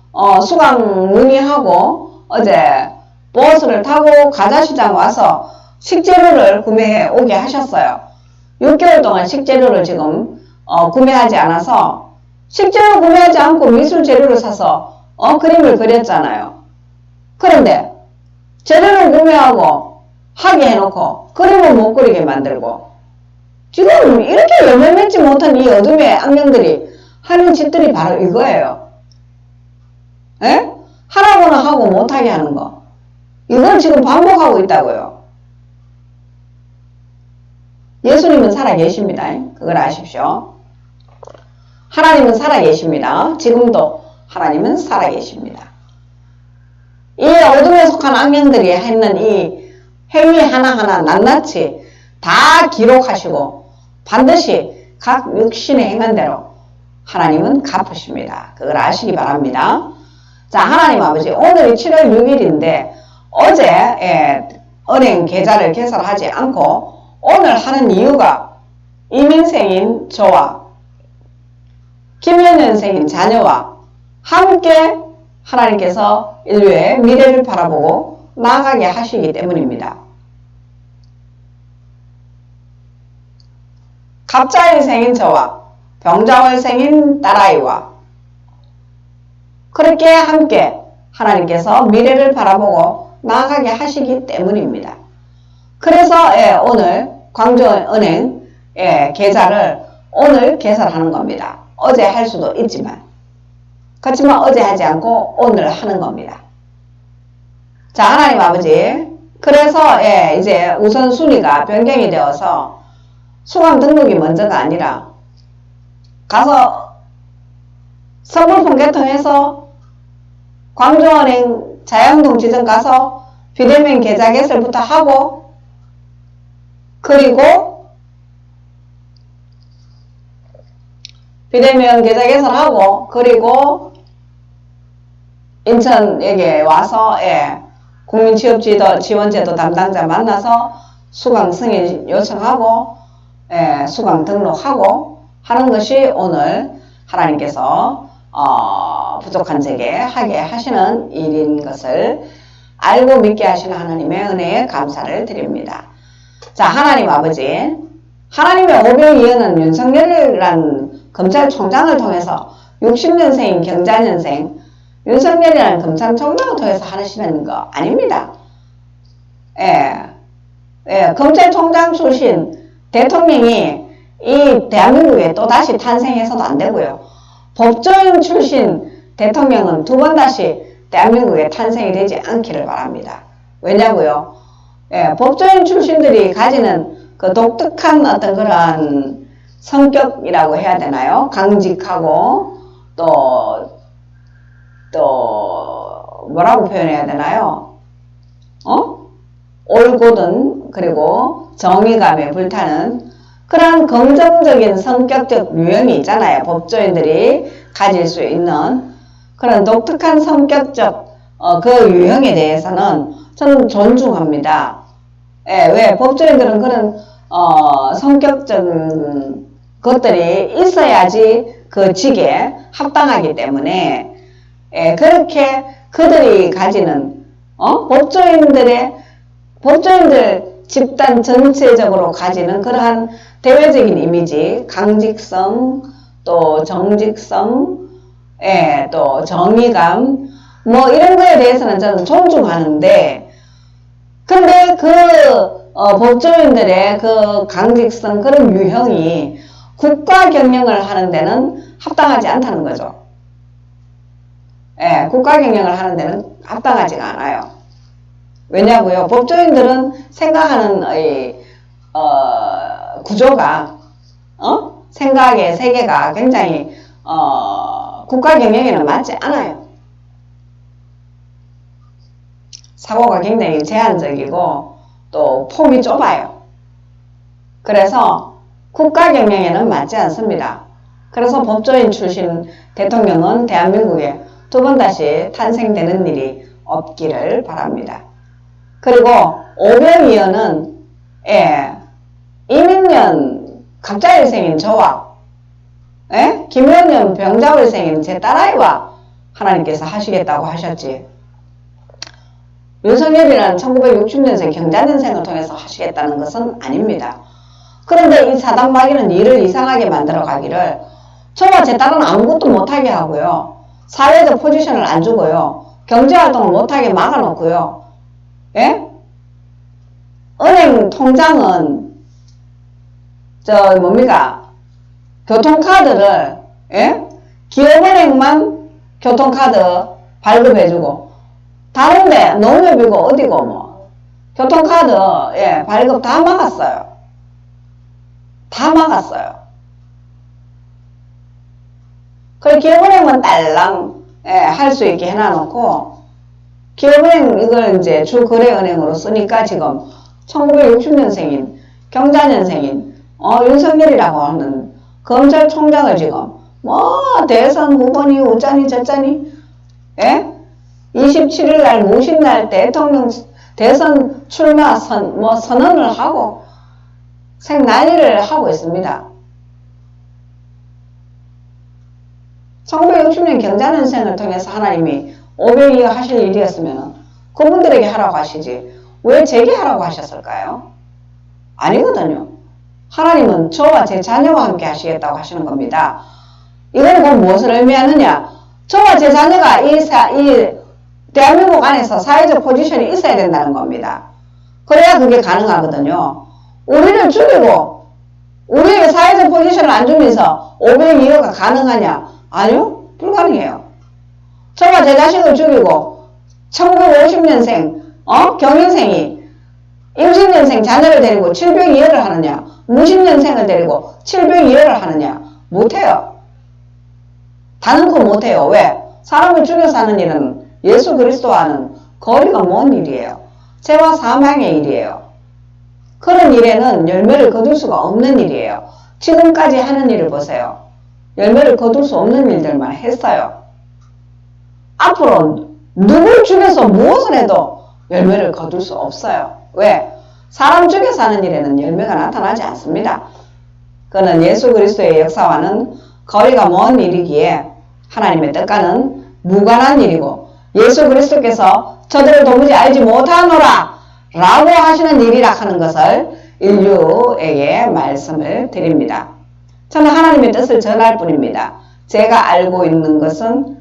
수강 문의하고 어제 버스를 타고 가자시장 와서 식재료를 구매해 오게 하셨어요. 6개월 동안 식재료를 지금 구매하지 않아서 식재료 구매하지 않고 미술 재료를 사서 그림을 그렸잖아요. 그런데 재료를 구매하고 하게 해놓고 그림을 못 그리게 만들고 지금 이렇게 열매 맺지 못한 이 어둠의 악령들이 하는 짓들이 바로 이거예요. 하라고는 하고 못하게 하는 거. 이걸 지금 반복하고 있다고요. 예수님은 살아계십니다. 그걸 아십시오. 하나님은 살아계십니다. 지금도 하나님은 살아계십니다. 이 어둠에 속한 악령들이 했는 이 행위 하나하나 낱낱이 다 기록하시고 반드시 각 육신의 행한 대로 하나님은 갚으십니다. 그걸 아시기 바랍니다. 자, 하나님 아버지, 오늘이 7월 6일인데 어제 은행 계좌를 개설하지 않고 오늘 하는 이유가 이민생인 저와 김연년생인 자녀와 함께 하나님께서 인류의 미래를 바라보고 나아가게 하시기 때문입니다. 갑자일생인 저와 병자월생인 딸아이와 그렇게 함께 하나님께서 미래를 바라보고 나아가게 하시기 때문입니다. 그래서 오늘 광주은행 계좌를 오늘 개설하는 겁니다. 어제 할 수도 있지만 그렇지만 어제 하지 않고 오늘 하는 겁니다. 자, 하나님 아버지, 그래서 이제 우선순위가 변경이 되어서 수강 등록이 먼저가 아니라 가서 선물품 개통해서 광주은행 자양동 지점 가서 비대면 계좌 개설부터 하고, 그리고 비대면 계좌 개설하고, 그리고 인천에게 와서 국민취업지원제도 담당자 만나서 수강 승인 요청하고 수강 등록하고 하는 것이 오늘 하나님께서 부족한 제게 하게 하시는 일인 것을 알고 믿게 하시는 하나님의 은혜에 감사를 드립니다. 자, 하나님 아버지, 하나님의 오병이어는 윤석열이라는 검찰총장을 통해서 60년생인 경자년생 윤석열이라는 검찰총장을 통해서 하시는 거 아닙니다. 검찰총장 출신 대통령이 이 대한민국에 또다시 탄생해서도 안 되고요. 법조인 출신 대통령은 두 번 다시 대한민국에 탄생이 되지 않기를 바랍니다. 왜냐고요? 법조인 출신들이 가지는 그 독특한 어떤 그런 성격이라고 해야 되나요? 강직하고 또 뭐라고 표현해야 되나요? 올곧은, 그리고 정의감에 불타는 그런 긍정적인 성격적 유형이 있잖아요. 법조인들이 가질 수 있는 그런 독특한 성격적 그 유형에 대해서는 저는 존중합니다. 왜 법조인들은 그런 성격적인 것들이 있어야지 그 직에 합당하기 때문에 그렇게 그들이 가지는 법조인들 집단 전체적으로 가지는 그러한 대외적인 이미지, 강직성, 또 정직성, 또 정의감, 뭐 이런 거에 대해서는 저는 존중하는데, 근데 그 법조인들의 그 강직성, 그런 유형이 국가 경영을 하는 데는 합당하지 않다는 거죠. 국가 경영을 하는 데는 합당하지가 않아요. 왜냐고요? 법조인들은 생각하는 구조가 생각의 세계가 굉장히 국가 경영에는 맞지 않아요. 사고가 굉장히 제한적이고 또 폭이 좁아요. 그래서 국가 경영에는 맞지 않습니다. 그래서 법조인 출신 대통령은 대한민국에 두 번 다시 탄생되는 일이 없기를 바랍니다. 그리고 오병이어는 이민년 갑자일생인 저와 김현년 병자월생인 제 딸아이와 하나님께서 하시겠다고 하셨지, 윤석열이라는 1960년생 경자년생을 통해서 하시겠다는 것은 아닙니다. 그런데 이 사단마귀는 일을 이상하게 만들어 가기를 저와 제 딸은 아무것도 못하게 하고요, 사회적 포지션을 안 주고요, 경제활동을 못하게 막아놓고요, 은행 통장은 교통카드를 기업은행만 교통카드 발급해주고 다른데 농협이고 어디고 뭐 교통카드 발급 다 막았어요. 다 막았어요. 그래 기업은행만 딸랑 할 수 있게 해놔놓고, 기업은행 이걸 이제 주거래은행으로 쓰니까 지금 1960년생인 경자년생인 윤석열이라고 하는 검찰총장을 지금 대선 후보니 우짜니 저짜니 27일날 모신날 대통령 대선 출마 선언을 하고 생난리를 하고 있습니다. 1960년 경자년생을 통해서 하나님이 오병이어 하실 일이었으면 그분들에게 하라고 하시지 왜 제게 하라고 하셨을까요? 아니거든요. 하나님은 저와 제 자녀와 함께 하시겠다고 하시는 겁니다. 이건 곧 무엇을 의미하느냐? 저와 제 자녀가 이 대한민국 안에서 사회적 포지션이 있어야 된다는 겁니다. 그래야 그게 가능하거든요. 우리를 죽이고 우리에게 사회적 포지션을 안 주면서 502호가 가능하냐? 아니요. 불가능해요. 저가 제 자식을 죽이고 1950년생 경인생이 임신년생 자녀를 데리고 702호를 하느냐? 무신년생을 데리고 702호를 하느냐? 못해요. 단언코 못해요. 왜? 사람을 죽여서 하는 일은 예수 그리스도와는 거리가 먼 일이에요. 죄와 사망의 일이에요. 그런 일에는 열매를 거둘 수가 없는 일이에요. 지금까지 하는 일을 보세요. 열매를 거둘 수 없는 일들만 했어요. 앞으로 누굴 죽여서 무엇을 해도 열매를 거둘 수 없어요. 왜? 사람 죽여서 하는 일에는 열매가 나타나지 않습니다. 그는 예수 그리스도의 역사와는 거리가 먼 일이기에 하나님의 뜻과는 무관한 일이고 예수 그리스도께서 저들을 도무지 알지 못하노라 라고 하시는 일이라 하는 것을 인류에게 말씀을 드립니다. 저는 하나님의 뜻을 전할 뿐입니다. 제가 알고 있는 것은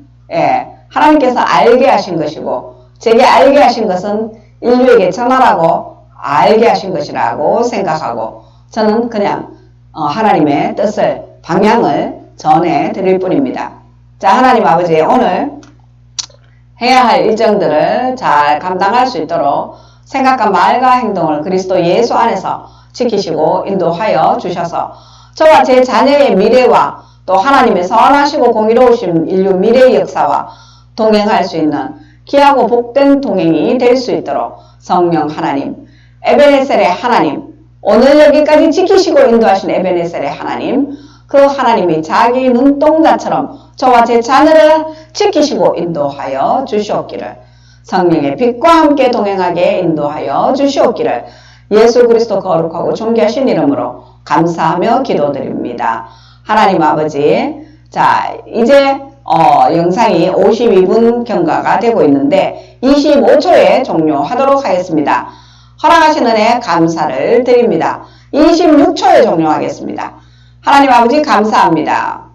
하나님께서 알게 하신 것이고 제게 알게 하신 것은 인류에게 전하라고 알게 하신 것이라고 생각하고 저는 그냥 하나님의 뜻을 방향을 전해 드릴 뿐입니다. 자, 하나님 아버지 오늘 해야 할 일정들을 잘 감당할 수 있도록 생각과 말과 행동을 그리스도 예수 안에서 지키시고 인도하여 주셔서 저와 제 자녀의 미래와 또 하나님의 선하시고 공의로우신 인류 미래의 역사와 동행할 수 있는 귀하고 복된 동행이 될 수 있도록 성령 하나님, 에베네셀의 하나님, 오늘 여기까지 지키시고 인도하신 에베네셀의 하나님, 그 하나님이 자기 눈동자처럼 저와 제 자녀를 지키시고 인도하여 주시옵기를, 성령의 빛과 함께 동행하게 인도하여 주시옵기를 예수 그리스도 거룩하고 존귀하신 이름으로 감사하며 기도드립니다. 하나님 아버지, 자 이제 영상이 52분 경과가 되고 있는데 25초에 종료하도록 하겠습니다. 허락하신 은혜 감사를 드립니다. 26초에 종료하겠습니다. 하나님 아버지 감사합니다.